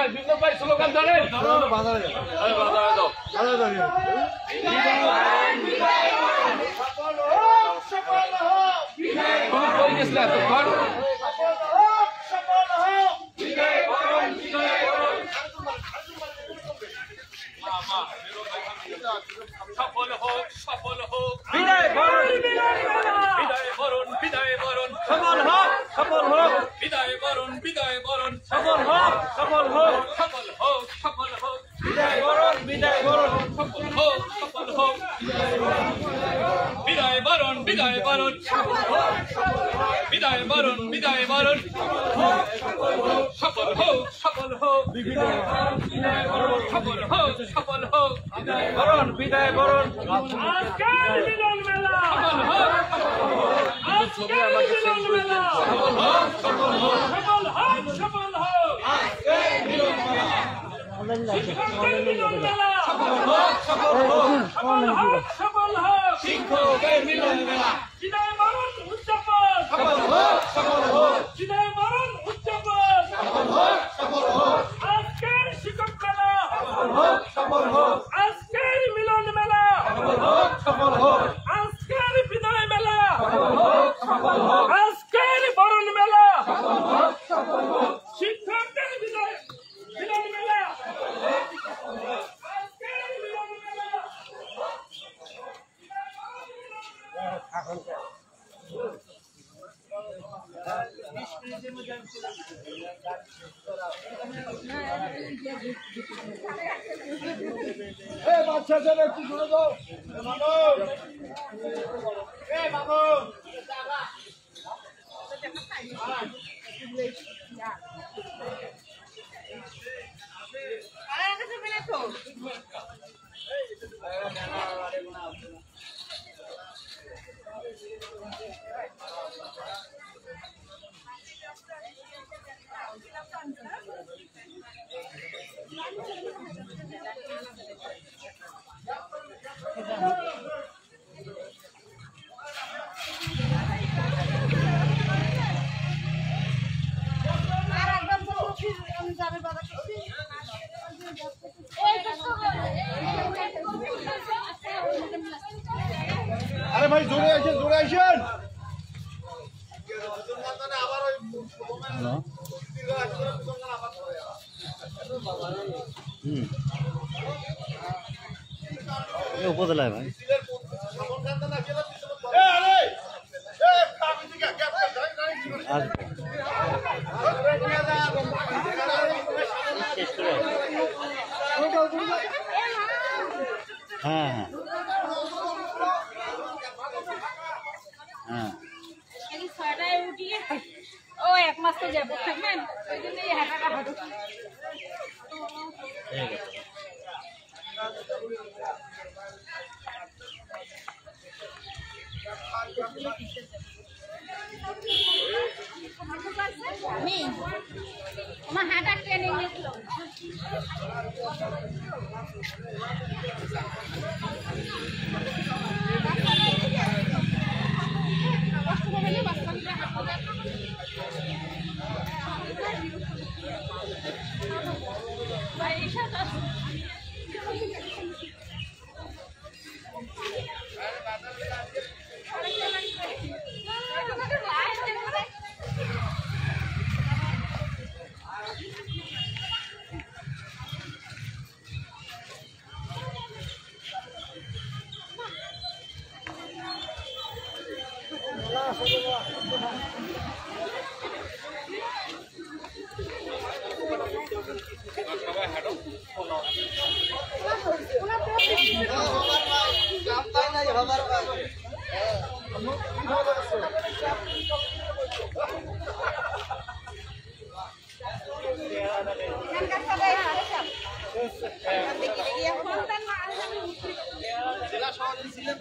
বিপ্লব ভাই স্লোগান ধরেন বাজারে দাও সফল হোক কই গেছিলা তখন সফল হোক বিজয় বরণ সফল হোক বিজয় বরণ সফল হোক বিজয় বরণ সফল হোক বিজয় বরণ সফল হোক বিজয় বরণ বিজয় বরণ সফল হোক বিজয় বরণ আজকের মিলন মেলা আজকের মিলন মেলা সফল হোক আজকের মিলন মেলা সফল হোক শিক্ষকের মিলন মেলা বিজয় বরণ উদযাপন সফল হোক বিজয় বরণ উদযাপন সফল হোক আজকের শিক্ষক মেলা সফল হোক আজকের মিলন মেলা সফল হোক আজকের বিদায় মেলা সফল হোক আজকের বরণ মেলা সফল হোক শিক্ষকের বিদায় মিলন মেলা আজকের মিলন মেলা বাচ্চাদের একটু শুনে দাও বাবু আরে ভাই জোরে আসেন উপজেলায় ভাই হ্যাঁ ছয়টায় উঠিয়ে ও এক মাস তো যাবো থাকবেন ওই জন্য এই হাঁটাটা হাঁটু আমার হাঁটা ট্রেনিং নিয়েছিল জেলা সভাপতি ছিলেন